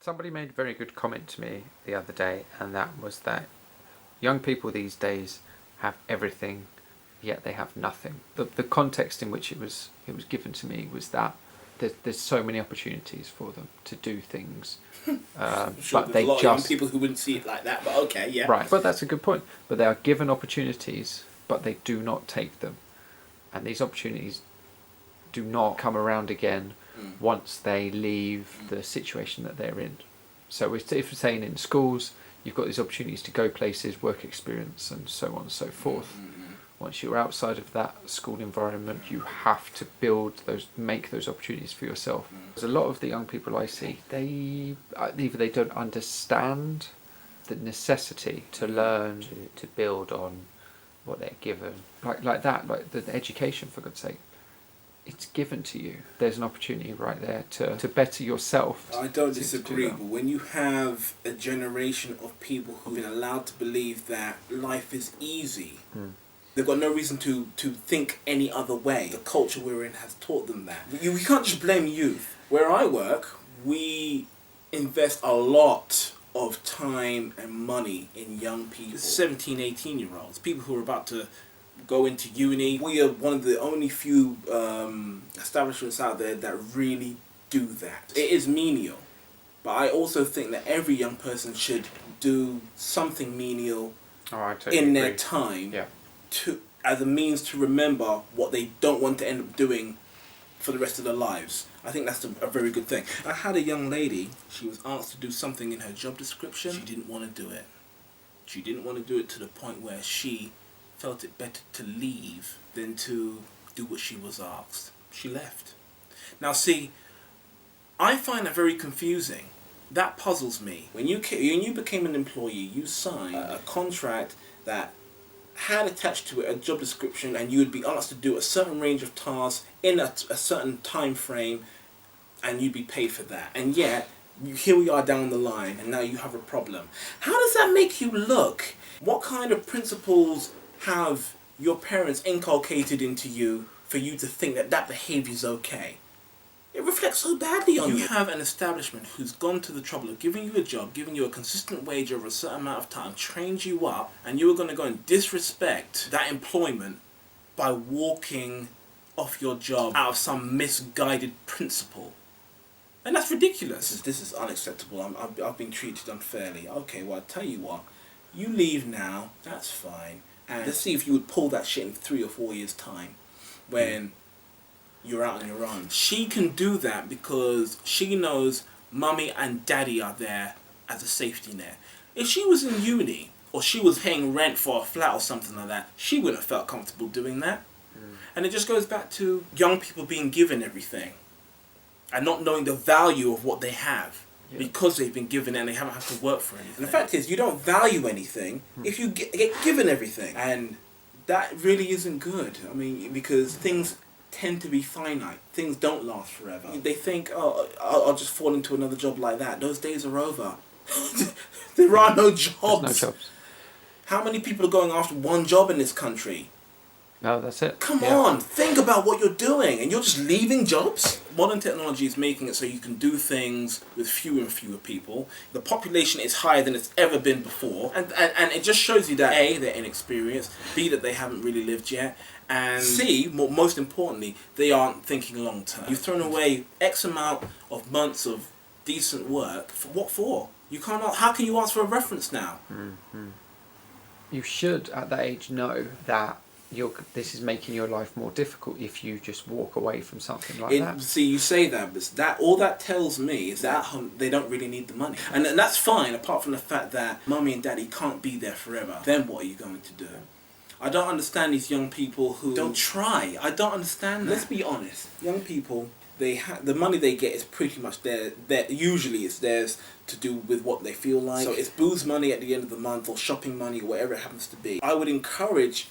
Somebody made a very good comment to me the other day, and that was that young people these days have everything, yet they have nothing. The context in which it was given to me was that there's so many opportunities for them to do things, Sure, but there's they a lot of just young people who wouldn't see it like that, but okay, yeah. right. But that's a good point. But they are given opportunities, but they do not take them, and these opportunities do not come around again once they leave the situation that they're in. So if we're saying in schools, you've got these opportunities to go places, work experience, and so on and so forth. Once you're outside of that school environment, you have to make those opportunities for yourself. There's a lot of the young people I see, either they don't understand the necessity to learn, to build on what they're given, like the education, for God's sake. It's given to you. There's an opportunity right there to better yourself. I don't disagree, but when you have a generation of people who've been allowed to believe that life is easy, they've got no reason to think any other way. The culture we're in has taught them that. We can't just blame youth. Where I work, we invest a lot of time and money in young people. 17, 18-year-olds, people who are about to go into uni. We are one of the only few establishments out there that really do that. It is menial, but I also think that every young person should do something menial in their time as a means to remember what they don't want to end up doing for the rest of their lives. I think that's a very good thing. I had a young lady, she was asked to do something in her job description. She didn't want to do it. She didn't want to do it to the point where she felt it better to leave than to do what she was asked. She left. Now see, I find that very confusing. That puzzles me. When you became an employee, you signed a contract that had attached to it a job description, and you would be asked to do a certain range of tasks in a certain time frame, and you'd be paid for that. And yet, here we are down the line, and now you have a problem. How does that make you look? What kind of principles have your parents inculcated into you for you to think that that behaviour is okay? It reflects so badly on you. You have an establishment who's gone to the trouble of giving you a job, giving you a consistent wage over a certain amount of time, trained you up, and you are going to go and disrespect that employment by walking off your job out of some misguided principle. And that's ridiculous. This is unacceptable. I've been treated unfairly. Okay, well, I'll tell you what. You leave now, that's fine. And let's see if you would pull that shit in 3 or 4 years' time when you're out on your own. She can do that because she knows mummy and daddy are there as a safety net. If she was in uni or she was paying rent for a flat or something like that, she wouldn't have felt comfortable doing that. And it just goes back to young people being given everything and not knowing the value of what they have. Because they've been given it and they haven't had to work for anything. And the fact is, you don't value anything if you get given everything. And that really isn't good. I mean, because things tend to be finite. Things don't last forever. They think, oh, I'll just fall into another job like that. Those days are over. There are no jobs. There's no jobs. How many people are going after one job in this country? No, that's it. Come on, think about what you're doing, and you're just leaving jobs? Modern technology is making it so you can do things with fewer and fewer people. The population is higher than it's ever been before, and it just shows you that A, they're inexperienced, B, that they haven't really lived yet, and C, most importantly, they aren't thinking long term. You've thrown away X amount of months of decent work. For what for? You can't. How can you ask for a reference now? You should, at that age, know that this is making your life more difficult if you just walk away from something like that. See, you say that, but all that tells me is that they don't really need the money. And that's fine, apart from the fact that mummy and daddy can't be there forever. Then what are you going to do? I don't understand these young people who don't try. I don't understand that. Let's be honest. Young people, the money they get is pretty much usually it's theirs to do with what they feel like. So it's booze money at the end of the month, or shopping money, or whatever it happens to be. I would encourage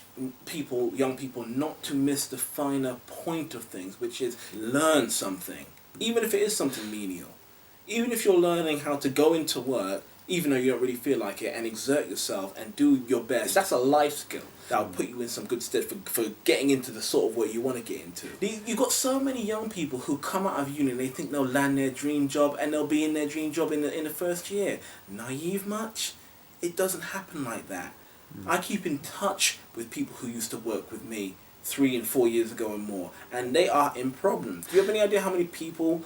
young people not to miss the finer point of things, which is learn something. Even if it is something menial. Even if you're learning how to go into work, even though you don't really feel like it, and exert yourself and do your best. That's a life skill that'll put you in some good stead for getting into the sort of work you want to get into. You've got so many young people who come out of uni and they think they'll land their dream job, and they'll be in their dream job in the first year. Naive much? It doesn't happen like that. I keep in touch with people who used to work with me 3 and 4 years ago and more, and they are in problems. Do you have any idea how many people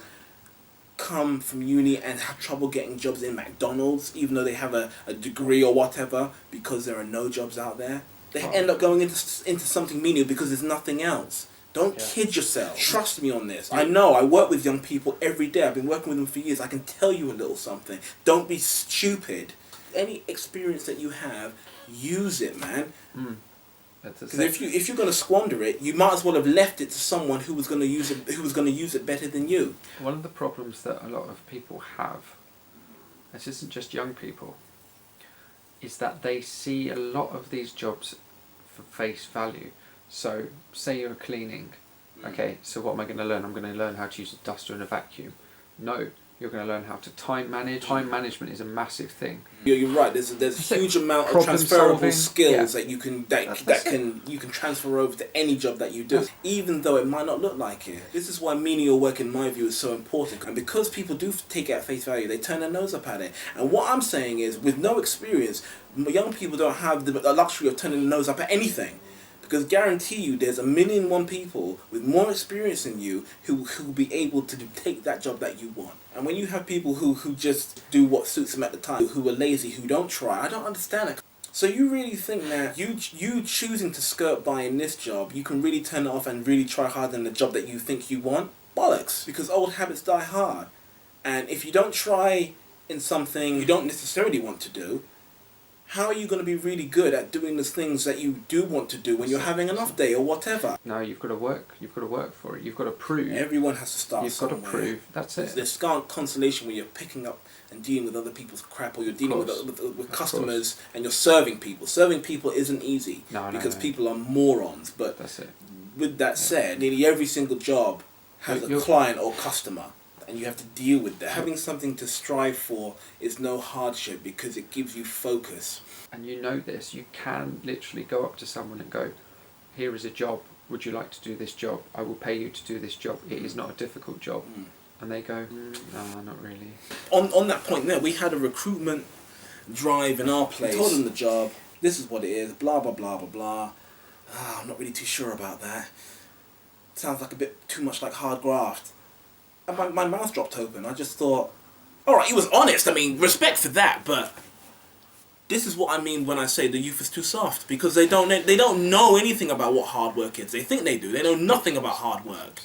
come from uni and have trouble getting jobs in McDonald's, even though they have a degree or whatever, because there are no jobs out there? They end up going into something menial because there's nothing else. Don't kid yourself. Trust me on this. I know, I work with young people every day. I've been working with them for years. I can tell you a little something. Don't be stupid. Any experience that you have, use it, man. Because if you're going to squander it, you might as well have left it to someone who was going to use it better than you. One of the problems that a lot of people have, this isn't just young people, is that they see a lot of these jobs for face value. So, say you're cleaning, okay, so what am I going to learn? I'm going to learn how to use a duster and a vacuum. No, you're going to learn how to time manage. Time management is a massive thing. You're right. There's a huge amount of transferable skills that you can transfer over to any job that you do, even though it might not look like it. This is why menial work, in my view, is so important. And because people do take it at face value, they turn their nose up at it. And what I'm saying is, with no experience, young people don't have the luxury of turning their nose up at anything. Because guarantee you, there's 1,000,001 people with more experience than you who will be able to take that job that you want. And when you have people who just do what suits them at the time, who are lazy, who don't try, I don't understand it. So you really think that you choosing to skirt by in this job, you can really turn it off and really try hard in the job that you think you want? Bollocks. Because old habits die hard. And if you don't try in something you don't necessarily want to do, how are you going to be really good at doing the things that you do want to do when you're having an off day or whatever? No, you've got to work for it. You've got to prove. Everyone has to start somewhere. You've got to prove. That's it. There's consolation when you're picking up and dealing with other people's crap, or you're dealing with customers and you're serving people. Serving people isn't easy because people are morons. But that's it. With that said, nearly every single job has a client or customer, and you have to deal with that. Having something to strive for is no hardship because it gives you focus. And you know this, you can literally go up to someone and go, here is a job, would you like to do this job? I will pay you to do this job. It is not a difficult job. And they go, no, not really. On that point there, we had a recruitment drive in our place. We told them the job, this is what it is, blah, blah, blah, blah, blah. I'm not really too sure about that. Sounds like a bit too much like hard graft. And my mouth dropped open. I just thought, alright, he was honest. I mean, respect for that, but this is what I mean when I say the youth is too soft, because they don't know anything about what hard work is. They think they do. They know nothing about hard work.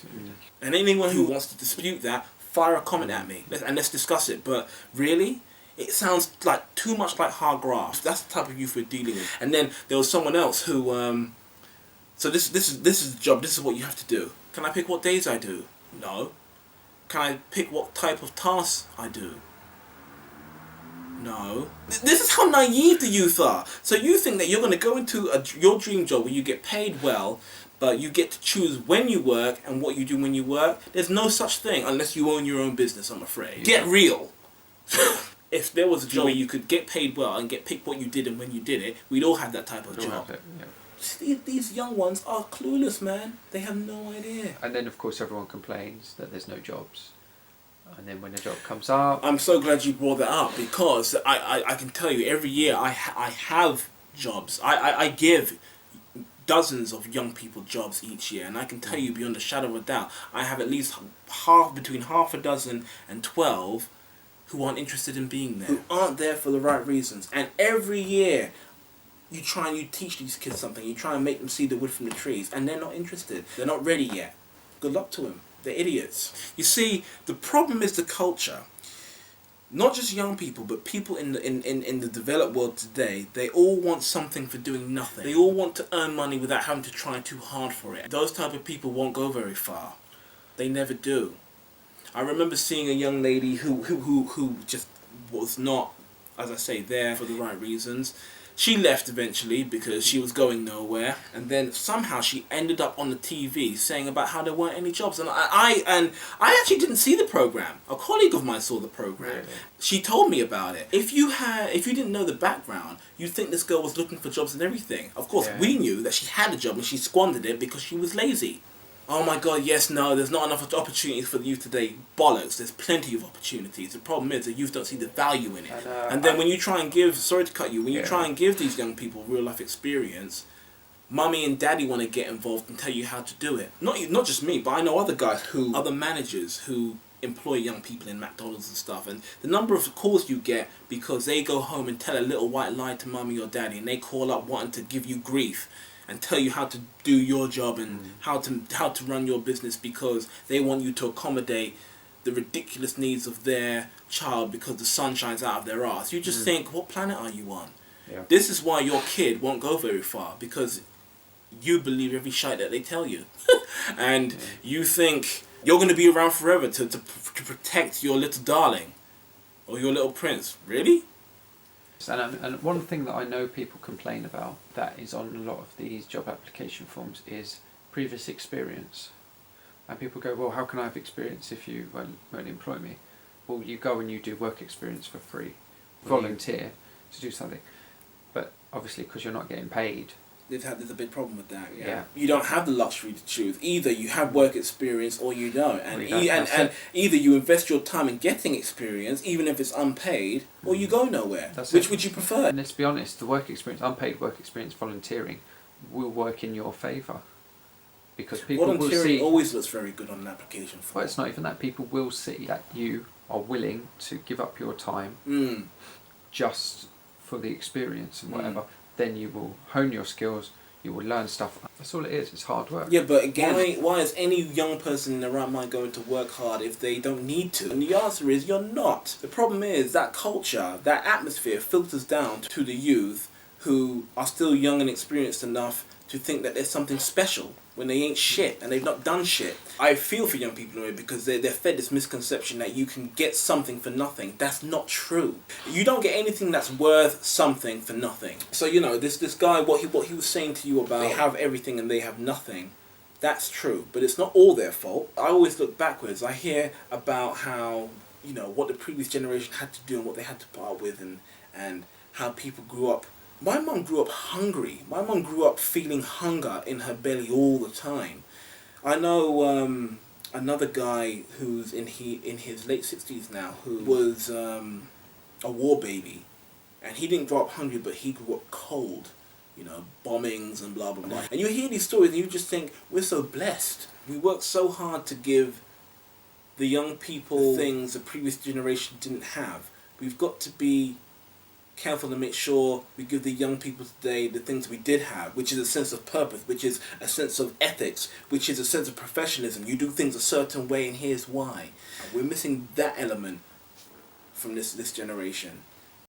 And anyone who wants to dispute that, fire a comment at me and let's discuss it. But really, it sounds like too much like hard graft. That's the type of youth we're dealing with. And then there was someone else who, so this is the job. This is what you have to do. Can I pick what days I do? No. Can I pick what type of tasks I do? No. This is how naive the youth are. So you think that you're going to go into your dream job where you get paid well, but you get to choose when you work and what you do when you work? There's no such thing unless you own your own business, I'm afraid. Get real. If there was a job where you could get paid well and pick what you did and when you did it, we'd all have that type of job. These young ones are clueless, man. They have no idea. And then, of course, everyone complains that there's no jobs. And then when a job comes up... I'm so glad you brought that up, because I can tell you, every year I have jobs. I give dozens of young people jobs each year, and I can tell you beyond a shadow of a doubt, I have at least between half a dozen and 12 who aren't interested in being there. Who aren't there for the right reasons. And every year... you try and you teach these kids something. You try and make them see the wood from the trees, and they're not interested. They're not ready yet. Good luck to them. They're idiots. You see, the problem is the culture. Not just young people, but people in the developed world today. They all want something for doing nothing. They all want to earn money without having to try too hard for it. Those type of people won't go very far. They never do. I remember seeing a young lady who just was not, as I say, there for the right reasons. She left eventually because she was going nowhere, and then somehow she ended up on the TV saying about how there weren't any jobs. And I actually didn't see the program. A colleague of mine saw the program. Really? She told me about it. If you didn't know the background, you'd think this girl was looking for jobs and everything. Of course, we knew that she had a job and she squandered it because she was lazy. Oh my God, yes, no, there's not enough opportunities for the youth today. Bollocks, there's plenty of opportunities. The problem is the youth don't see the value in it. And then when you try and give, sorry to cut you, when you try and give these young people real life experience, mummy and daddy want to get involved and tell you how to do it. Not just me, but I know other guys other managers who employ young people in McDonald's and stuff, and the number of calls you get because they go home and tell a little white lie to mummy or daddy, and they call up wanting to give you grief and tell you how to do your job and how to run your business because they want you to accommodate the ridiculous needs of their child because the sun shines out of their ass. You just think, what planet are you on? Yeah. This is why your kid won't go very far, because you believe every shite that they tell you. And you think you're going to be around forever to protect your little darling or your little prince. Really? And one thing that I know people complain about that is on a lot of these job application forms is previous experience. And people go, well, how can I have experience if you won't employ me? Well, you go and you do work experience for free, volunteer to do something. But obviously, because you're not getting paid, there's a big problem with that. Yeah. You don't have the luxury to choose. Either you have work experience or you don't. And either you invest your time in getting experience, even if it's unpaid, or you go nowhere. Which would you prefer? And let's be honest, the work experience, unpaid work experience, volunteering, will work in your favour. Because people volunteering always looks very good on an application form. Well, it's not even that. People will see that you are willing to give up your time just for the experience and whatever. Then you will hone your skills, you will learn stuff. That's all it is, it's hard work. Yeah, but again, why is any young person in their right mind going to work hard if they don't need to? And the answer is, you're not. The problem is that culture, that atmosphere filters down to the youth who are still young and experienced enough to think that there's something special when they ain't shit and they've not done shit. I feel for young people anyway because they're fed this misconception that you can get something for nothing. That's not true. You don't get anything that's worth something for nothing. So this guy, what he was saying to you about they have everything and they have nothing, that's true. But it's not all their fault. I always look backwards. I hear about how what the previous generation had to do and what they had to put up with and how people grew up. My mum grew up hungry. My mum grew up feeling hunger in her belly all the time. I know another guy who's in his late 60s now who was a war baby. And he didn't grow up hungry, but he grew up cold. Bombings and blah, blah, blah. And you hear these stories and you just think, we're so blessed. We work so hard to give the young people things the previous generation didn't have. We've got to be careful to make sure we give the young people today the things we did have, which is a sense of purpose, which is a sense of ethics, which is a sense of professionalism. You do things a certain way and here's why. We're missing that element from this generation.